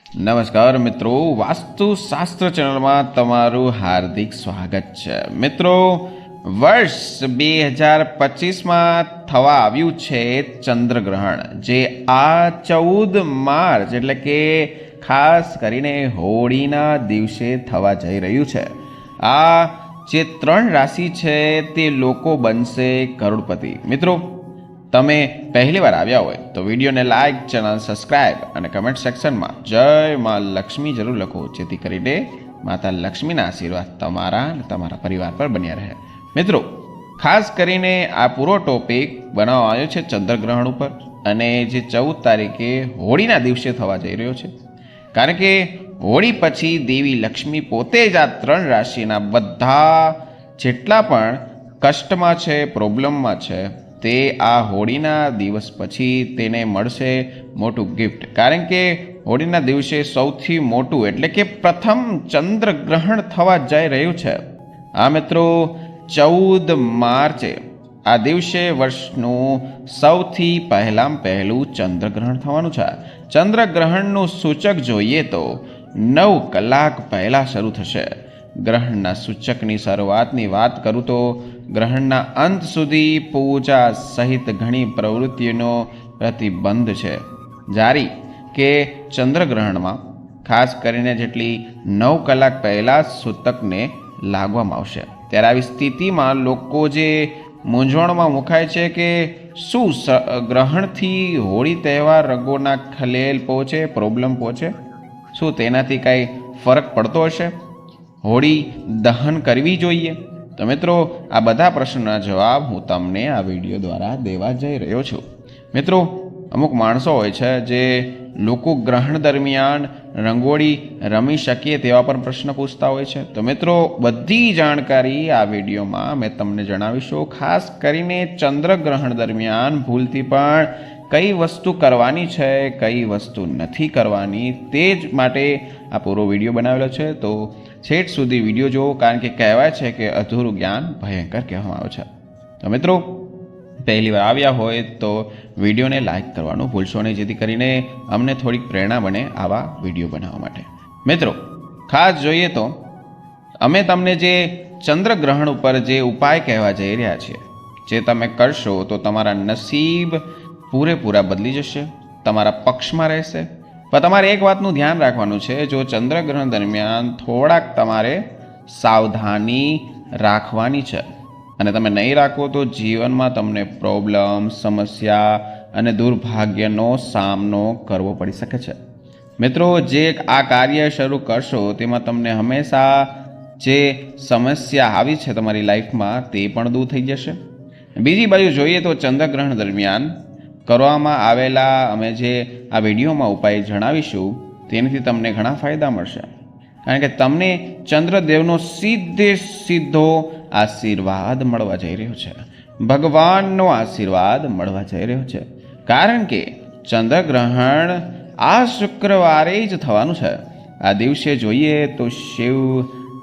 નમસ્કાર મિત્રો, વાસ્તુશાસ્ત્ર ચેનલમાં તમારું હાર્દિક સ્વાગત છે. મિત્રો, વર્ષ 2025માં થવા આવ્યું છે ચંદ્રગ્રહણ, જે આ 14 માર્ચ એટલે કે ખાસ કરીને હોળીના દિવસે થવા જઈ રહ્યું છે. આ જે 3 રાશિ છે તે લોકો બનશે કરોડપતિ. મિત્રો, તમે પહેલી વાર આવ્યા હોય તો વિડીયોને લાઇક, ચેનલ સબસ્ક્રાઈબ અને કમેન્ટ સેક્શનમાં જય માં લક્ષ્મી જરૂર લખો, જેથી કરીને માતા લક્ષ્મીના આશીર્વાદ તમારા અને તમારા પરિવાર પર બન્યા રહે. મિત્રો, ખાસ કરીને આ પૂરો ટોપિક બનાવવામાં આવ્યો છે ચંદ્રગ્રહણ ઉપર, અને જે 14 તારીખે હોળીના દિવસે થવા જઈ રહ્યો છે. કારણ કે હોળી પછી દેવી લક્ષ્મી પોતે જ આ 3 રાશિના બધા જેટલા પણ કષ્ટમાં છે, પ્રોબ્લેમમાં છે, તે આ હોળીના દિવસ પછી તેને મળશે મોટું ગિફ્ટ. કારણ કે હોળીના દિવસે સૌથી મોટું એટલે કે પ્રથમ ચંદ્રગ્રહણ થવા જઈ રહ્યું છે. આ મિત્રો 14 માર્ચે આ દિવસે વર્ષનું સૌથી પહેલું ચંદ્રગ્રહણ થવાનું છે. ચંદ્રગ્રહણનું સૂચક જોઈએ તો 9 કલાક પહેલાં શરૂ થશે. ગ્રહણના સૂચકની શરૂઆતની વાત કરું તો ગ્રહણના અંત સુધી પૂજા સહિત ઘણી પ્રવૃત્તિઓનો પ્રતિબંધ છે જારી કે ચંદ્રગ્રહણમાં ખાસ કરીને જેટલી 9 કલાક પહેલાં સૂતકને લાગવામાં આવશે. ત્યારે આવી સ્થિતિમાં લોકો જે મૂંઝવણમાં મુકાય છે કે શું ગ્રહણથી હોળી તહેવાર રંગોના ખલેલ પહોંચે, પ્રોબ્લેમ પહોંચે, શું તેનાથી કાંઈ ફરક પડતો હશે, હોળી દહન કરવી જોઈએ? તો મિત્રો, આ બધા પ્રશ્નોના જવાબ હું તમને આ વિડીયો દ્વારા દેવા જઈ રહ્યો છું. મિત્રો, અમુક માણસો હોય છે જે લોકો ગ્રહણ દરમિયાન રંગોળી રમી શકીએ તેવા પણ પ્રશ્ન પૂછતા હોય છે. તો મિત્રો, બધી જાણકારી આ વિડીયોમાં મેં તમને જણાવીશું. ખાસ કરીને ચંદ્રગ્રહણ દરમિયાન ભૂલથી પણ કઈ વસ્તુ કરવાની છે, કઈ વસ્તુ નથી કરવાની, તે જ માટે આ પૂરો વિડીયો બનાવેલો છે. તો છેટ સુધી વિડીયો જુઓ, કારણ કે કહેવાય છે કે અધૂરું જ્ઞાન ભયંકર કહેવામાં આવે છે. તો મિત્રો, પહેલી વાર આવ્યા હોય તો વિડીયોને લાઇક કરવાનું ભૂલશો નહીં, જેથી કરીને અમને થોડીક પ્રેરણા બને આવા વિડીયો બનાવવા માટે. મિત્રો, ખાસ જોઈએ તો અમે તમને જે ચંદ્રગ્રહણ ઉપર જે ઉપાય કહેવા જઈ રહ્યા છીએ, જે તમે કરશો તો તમારા નસીબ પૂરેપૂરા બદલી જશે, તમારા પક્ષમાં રહેશે. પણ તમારે એક વાતનું ધ્યાન રાખવાનું છે, જો ચંદ્રગ્રહણ દરમિયાન થોડાક તમારે સાવધાની રાખવાની છે, અને તમે નહીં રાખો તો જીવનમાં તમને પ્રોબ્લેમ, સમસ્યા અને દુર્ભાગ્યનો સામનો કરવો પડી શકે છે. મિત્રો, જે આ કાર્ય શરૂ કરશો તેમાં તમને હંમેશા જે સમસ્યા આવી છે તમારી લાઈફમાં તે પણ દૂર થઈ જશે. બીજી બાજુ જોઈએ તો ચંદ્રગ્રહણ દરમિયાન કરવામાં આવેલા અમે જે આ વિડીયોમાં ઉપાય જણાવીશું તેનાથી તમને ઘણા ફાયદા મળશે. કારણ કે તમને ચંદ્રદેવનો સીધો આશીર્વાદ મળવા જઈ રહ્યો છે, ભગવાનનો આશીર્વાદ મળવા જઈ રહ્યો છે. કારણ કે ચંદ્રગ્રહણ આ શુક્રવારે જ થવાનું છે. આ દિવસે જોઈએ તો શિવ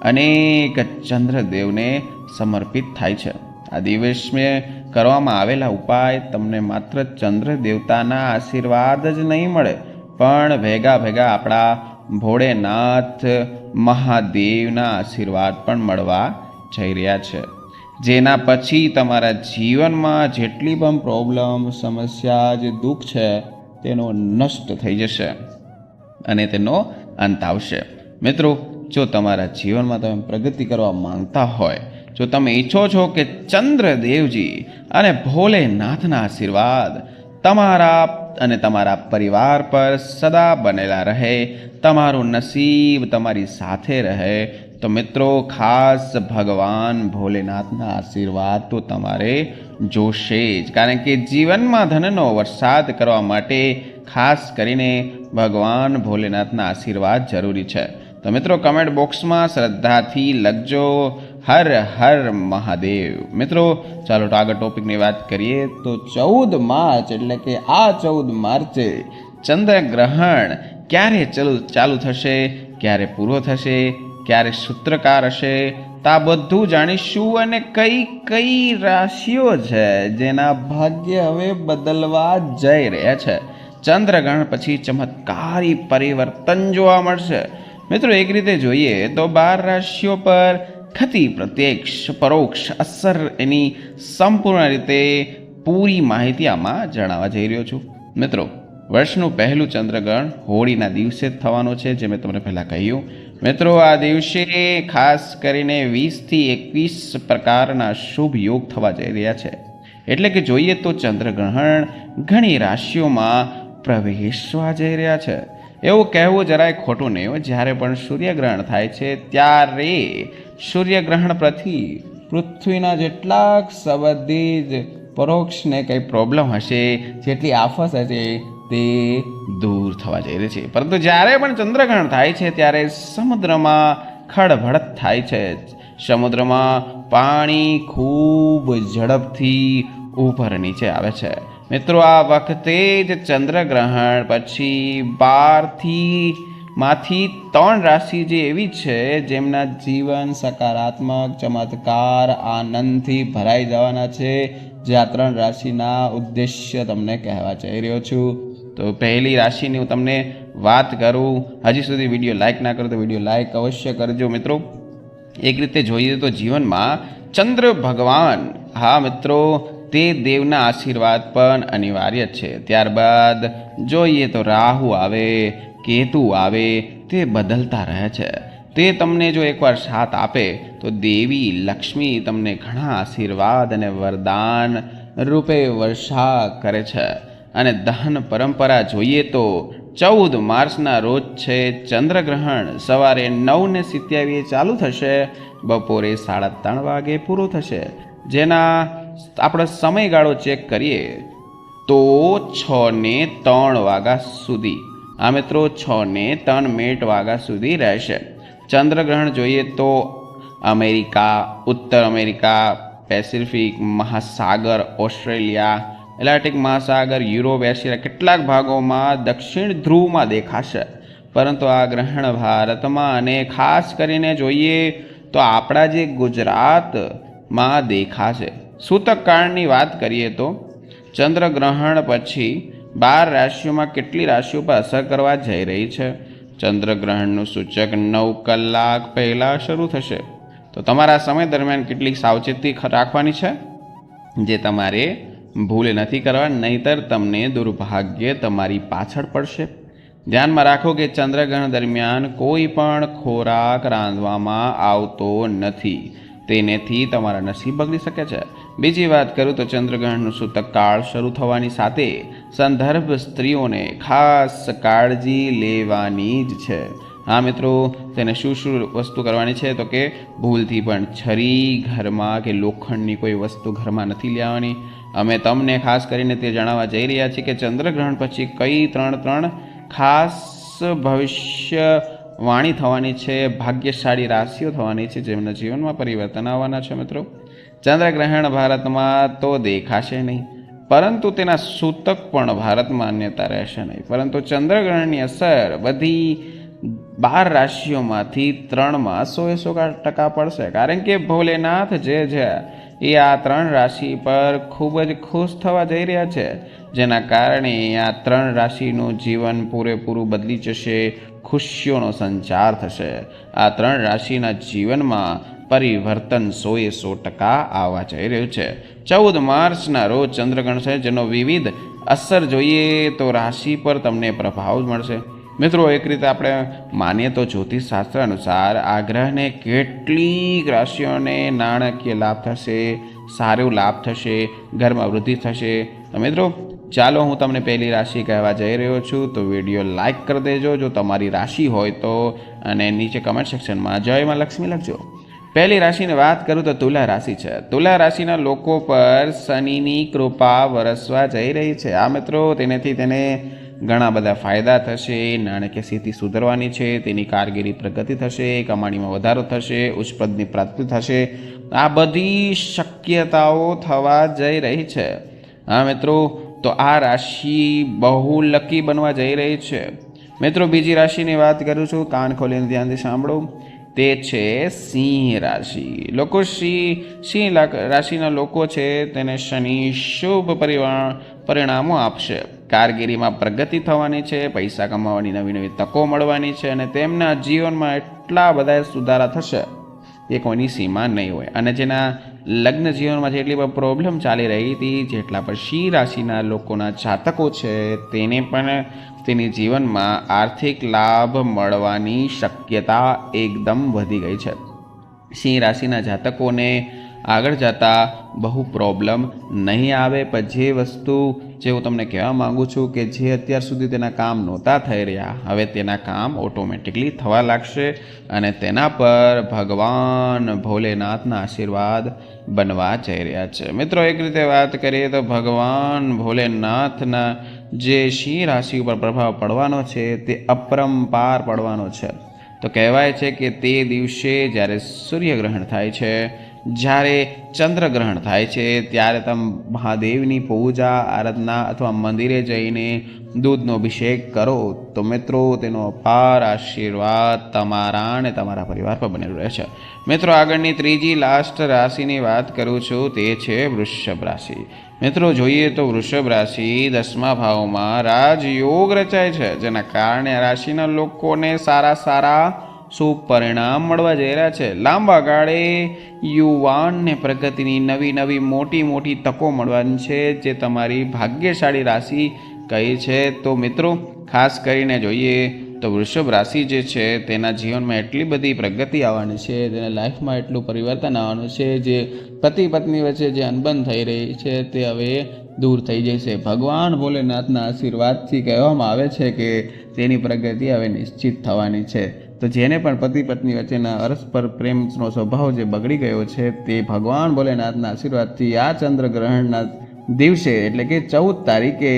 અનેક ચંદ્રદેવને સમર્પિત થાય છે. આ દિવસમાં કરવામાં આવેલા ઉપાય તમને માત્ર ચંદ્ર દેવતાના આશીર્વાદ જ નહીં મળે, પણ ભેગા આપણા ભોળેનાથ મહાદેવના આશીર્વાદ પણ મળવા જઈ રહ્યા છે. જેના પછી તમારા જીવનમાં જેટલી પણ પ્રોબ્લેમ, સમસ્યા, જે દુઃખ છે તેનો નષ્ટ થઈ જશે અને તેનો અંત આવશે. મિત્રો, જો તમારા જીવનમાં તમે પ્રગતિ કરવા માંગતા હોય, જો તમે ઈચ્છો છો કે ચંદ્રદેવજી અને ભોલેનાથના આશીર્વાદ તમારા અને તમારા પરિવાર પર સદા બનેલા રહે, તમારું નસીબ તમારી સાથે રહે, તો મિત્રો ખાસ ભગવાન ભોલેનાથના આશીર્વાદ તો તમારે જોશે જ. કારણ કે જીવનમાં ધનનો વરસાદ કરવા માટે ખાસ કરીને ભગવાન ભોલેનાથના આશીર્વાદ જરૂરી છે. તો મિત્રો, કમેન્ટ બોક્સમાં શ્રદ્ધાથી લખજો હર હર મહાદેવ. મિત્રો, ચાલો તો આગળ ટોપિકની વાત કરીએ તો 14 માર્ચ એટલે કે આ 14 માર્ચે ચંદ્રગ્રહણ ક્યારે ચાલુ થશે, ક્યારે પૂરો થશે, ક્યારે સૂત્રકાર હશે, તો આ બધું જાણીશું. અને કઈ રાશિઓ છે જેના ભાગ્ય હવે બદલવા જઈ રહ્યા છે ચંદ્રગ્રહણ પછી ચમત્કારી પરિવર્તન જોવા મળશે. મિત્રો એક રીતે જોઈએ તો 12 રાશિઓ પર થતી પ્રત્યક્ષ પરોક્ષ અસર એની સંપૂર્ણ રીતે પૂરી માહિતી આમાં જણાવવા જઈ રહ્યો છું. મિત્રો વર્ષનું પહેલું ચંદ્રગ્રહણ હોળીના દિવસે જ થવાનું છે, જે મેં તમને પહેલાં કહ્યું. મિત્રો આ દિવસે ખાસ કરીને 20થી 21 પ્રકારના શુભ યોગ થવા જઈ રહ્યા છે. એટલે કે જોઈએ તો ચંદ્રગ્રહણ ઘણી રાશિઓમાં પ્રવેશવા જઈ રહ્યા છે. એવું કહેવું જરાય ખોટું નહીં હોય. જ્યારે પણ સૂર્યગ્રહણ થાય છે ત્યારે સૂર્યગ્રહણ પ્રતિ પૃથ્વીના જેટલાક સંબંધી જ પરોક્ષને કંઈ પ્રોબ્લેમ હશે, જેટલી આફત હશે તે દૂર થવા જઈ રહી છે. પરંતુ જ્યારે પણ ચંદ્રગ્રહણ થાય છે ત્યારે સમુદ્રમાં ખળભળત થાય છે. સમુદ્રમાં પાણી ખૂબ ઝડપથી ઉપર નીચે આવે છે. મિત્રો આ વખતે જ ચંદ્રગ્રહણ પછી 12માંથી 3 રાશિ જે એવી છે જેમના જીવન સકારાત્મક ચમત્કાર આનંદથી ભરાઈ જવાના છે. જે આ 3 રાશિના ઉદ્દેશ્ય તમને કહેવા જઈ રહ્યો છું. તો પહેલી રાશિની હું તમને વાત કરું. હજી સુધી વિડીયો લાઇક ના કરો તો વિડીયો લાઇક અવશ્ય કરજો. મિત્રો એક રીતે જોઈએ તો જીવનમાં ચંદ્ર ભગવાન, હા મિત્રો, તે દેવના આશીર્વાદ પણ અનિવાર્ય છે. ત્યારબાદ જોઈએ તો રાહુ આવે, કેતુ આવે, તે બદલતા રહે છે. તે તમને જો એકવાર સાથ આપે તો દેવી લક્ષ્મી તમને ઘણા આશીર્વાદ અને વરદાન રૂપે વર્ષા કરે છે. અને દહન પરંપરા જોઈએ તો 14 માર્ચના રોજ છે ચંદ્રગ્રહણ. સવારે 9:27 ચાલુ થશે, બપોરે 3:30 વાગે પૂરું થશે. જેના આપણે સમયગાળો ચેક કરીએ તો 6:03 વાગ્યા સુધી, આ મિત્રો 6:03 વાગ્યા સુધી રહેશે. ચંદ્રગ્રહણ જોઈએ તો અમેરિકા, ઉત્તર અમેરિકા, પેસિફિક મહાસાગર, ઓસ્ટ્રેલિયા, એટલાન્ટિક મહાસાગર, યુરોપ, એશિયા કેટલાક ભાગોમાં દક્ષિણ ધ્રુવમાં દેખાશે. પરંતુ આ ગ્રહણ ભારતમાં અને ખાસ કરીને જોઈએ તો આપણા જે ગુજરાતમાં દેખાશે. સૂતક કાળની વાત કરીએ તો ચંદ્રગ્રહણ પછી 12 રાશિઓમાં કેટલી રાશિઓ પર અસર કરવા જઈ રહી છે. ચંદ્રગ્રહણનું સૂચક 9 કલાક પહેલાં શરૂ થશે. તો તમારા સમય દરમિયાન કેટલીક સાવચેતી રાખવાની છે, જે તમારે ભૂલ નથી કરવા, નહીંતર તમને દુર્ભાગ્ય તમારી પાછળ પડશે. ધ્યાનમાં રાખો કે ચંદ્રગ્રહણ દરમિયાન કોઈ પણ ખોરાક રાંધવામાં આવતો નથી. તેનેથી તમારા નસીબ બગડી શકે છે. બીજી વાત કરું તો ચંદ્રગ્રહણનું સૂતક કાળ શરૂ થવાની સાથે સંદર્ભ સ્ત્રીઓને ખાસ કાળજી લેવાની જ છે. હા મિત્રો, તેને શું વસ્તુ કરવાની છે તો કે ભૂલથી પણ છરી ઘરમાં કે લોખંડની કોઈ વસ્તુ ઘરમાં નથી લેવાની. અમે તમને ખાસ કરીને તે જણાવવા જઈ રહ્યા છીએ કે ચંદ્રગ્રહણ પછી કઈ 3 ખાસ ભવિષ્ય વાણી થવાની છે, ભાગ્યશાળી રાશિઓ થવાની છે, જેમના જીવનમાં પરિવર્તન આવવાના છે. મિત્રો ચંદ્રગ્રહણ ભારતમાં તો દેખાશે નહીં, પરંતુ તેના સૂતક પણ ભારતમાં માન્યતા રહેશે નહીં. પરંતુ ચંદ્રગ્રહણની અસર બધી 12 રાશિઓમાંથી 3માં 100% પડશે. કારણ કે ભોલેનાથ જે છે એ આ 3 રાશિ પર ખૂબ જ ખુશ થવા જઈ રહ્યા છે, જેના કારણે આ 3 રાશિનું જીવન પૂરેપૂરું બદલી જશે. ખુશીઓનો સંચાર થશે. આ 3 રાશિના જીવનમાં પરિવર્તન 100% આવવા જઈ રહ્યું છે. 14 માર્ચના રોજ ચંદ્રગ્રહણ છે, જેનો વિવિધ અસર જોઈએ તો રાશિ પર તમને પ્રભાવ મળશે. મિત્રો એક રીતે આપણે માનીએ તો જ્યોતિષશાસ્ત્ર અનુસાર આ ગ્રહને કેટલીક રાશિઓને નાણાકીય લાભ થશે, સારો લાભ થશે, ઘરમાં વૃદ્ધિ થશે. તો મિત્રો ચાલો હું તમને પહેલી રાશિ કહેવા જઈ રહ્યો છું. તો વિડીયો લાઇક કરી દેજો જો તમારી રાશિ હોય તો, અને નીચે કમેન્ટ સેક્શનમાં જય માં લક્ષ્મી લખજો. પહેલી રાશિની વાત કરું તો તુલા રાશિ છે. તુલા રાશિના લોકો પર શનિની કૃપા વરસવા જઈ રહી છે. આ મિત્રો તેનાથી તેને ઘણા બધા ફાયદા થશે. નાણાકીય સ્થિતિ સુધરવાની છે, તેની કારગિરી પ્રગતિ થશે, કમાણીમાં વધારો થશે, ઉચ્ચ પદની પ્રાપ્તિ થશે. આ બધી શક્યતાઓ થવા જઈ રહી છે. હા મિત્રો, તો આ રાશિ બહુ લકી બનવા જઈ રહી છે. મિત્રો બીજી રાશિની વાત કરું છું, કાન ખોલીને ધ્યાનથી સાંભળો. તે છે સિંહ રાશિ. લોકો સિંહ રાશિના લોકો છે તેને શનિ શુભ પરિણામો આપશે. કારકિર્દીમાં પ્રગતિ થવાની છે, પૈસા કમાવાની નવી નવી તકો મળવાની છે અને તેમના જીવનમાં એટલા બધા સુધારા થશે એ કોઈની સીમા નહીં હોય. અને જેના લગ્ન જીવનમાં જેટલી પણ પ્રોબ્લેમ ચાલી રહી હતી, જેટલા પણ સિંહ રાશિના લોકોના જાતકો છે તેને પણ તેની જીવનમાં આર્થિક લાભ મળવાની શક્યતા એકદમ વધી ગઈ છે. સિંહ રાશિના જાતકોને આગળ જતાં બહુ પ્રોબ્લેમ નહીં આવે. પણ જે વસ્તુ જે હું તમને કહેવા માગું છું કે જે અત્યાર સુધી તેના કામ નહોતા થઈ રહ્યા, હવે તેના કામ ઓટોમેટિકલી થવા લાગશે અને તેના પર ભગવાન ભોલેનાથના આશીર્વાદ બનવા જઈ રહ્યા છે. મિત્રો, એક રીતે વાત કરીએ તો ભગવાન ભોલેનાથના જે સિંહ રાશિ ઉપર પ્રભાવ પડવાનો છે તે અપરંપાર પડવાનો છે. તો કહેવાય છે કે તે દિવસે જ્યારે સૂર્યગ્રહણ થાય છે, જ્યારે ચંદ્રગ્રહણ થાય છે, ત્યારે તમે મહાદેવની પૂજા આરાધના અથવા મંદિરે જઈને દૂધનો અભિષેક કરો તો મિત્રો તેનો અપાર આશીર્વાદ તમારા અને તમારા પરિવાર પર બનેલો રહે છે. મિત્રો, આગળની ત્રીજી લાસ્ટ રાશિની વાત કરું છું, તે છે વૃષભ રાશિ. મિત્રો, જોઈએ તો વૃષભ રાશિ 10મા ભાવમાં રાજયોગ રચાય છે, જેના કારણે આ રાશિના લોકોને સારા શુભ પરિણામ મળવા જઈ રહ્યા છે. લાંબા ગાળે યુવાનને પ્રગતિની નવી મોટી તકો મળવાની છે, જે તમારી ભાગ્યશાળી રાશિ કહી છે. તો મિત્રો, ખાસ કરીને જોઈએ તો વૃષભ રાશિ જે છે તેના જીવનમાં એટલી બધી પ્રગતિ આવવાની છે, તેના લાઈફમાં એટલું પરિવર્તન આવવાનું છે, જે પતિ પત્ની વચ્ચે જે અનબન થઈ રહી છે તે હવે દૂર થઈ જશે. ભગવાન ભોલેનાથના આશીર્વાદથી કહેવામાં આવે છે કે તેની પ્રગતિ હવે નિશ્ચિત થવાની છે. તો જેને પણ પતિ પત્ની વચ્ચેના પરસ્પર પ્રેમનો સ્વભાવ જે બગડી ગયો છે, તે ભગવાન ભોલેનાથના આશીર્વાદથી આ ચંદ્રગ્રહણના દિવસે એટલે કે 14 તારીખે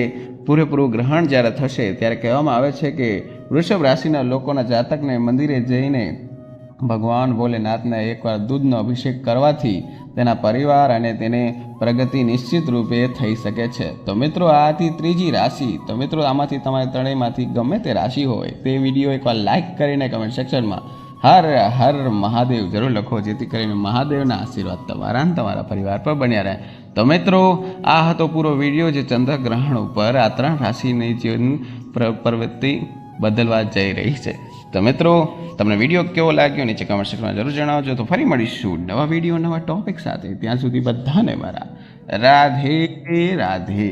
પૂરેપૂરું ગ્રહણ જ્યારે થશે ત્યારે કહેવામાં આવે છે કે વૃષભ રાશિના લોકોના જાતકને મંદિરે જઈને ભગવાન ભોલેનાથને એકવાર દૂધનો અભિષેક કરવાથી તેના પરિવાર અને તેને પ્રગતિ નિશ્ચિત રૂપે થઈ શકે છે. તો મિત્રો, આ હતી ત્રીજી રાશિ. તો મિત્રો, આમાંથી તમારે ત્રણેયમાંથી ગમે તે રાશિ હોય તે વિડીયો એકવાર લાઇક કરીને કમેન્ટ સેક્શનમાં હર હર મહાદેવ જરૂર લખો, જેથી કરીને મહાદેવના આશીર્વાદ તમારા અને તમારા પરિવાર પર બન્યા રહે. તો મિત્રો, આ હતો પૂરો વિડીયો જે ચંદ્રગ્રહણ ઉપર આ 3 રાશિની જીવન પ્રવૃત્તિ બદલવા જઈ રહી છે. તો મિત્રો, તમને વિડીયો કેવો લાગ્યો નીચે કમેન્ટ સેક્શનમાં જરૂર જણાવજો. તો ફરી મળીશું નવા વિડીયો નવા ટોપિક સાથે. ત્યાં સુધી બધાને મારા રાધે રાધે.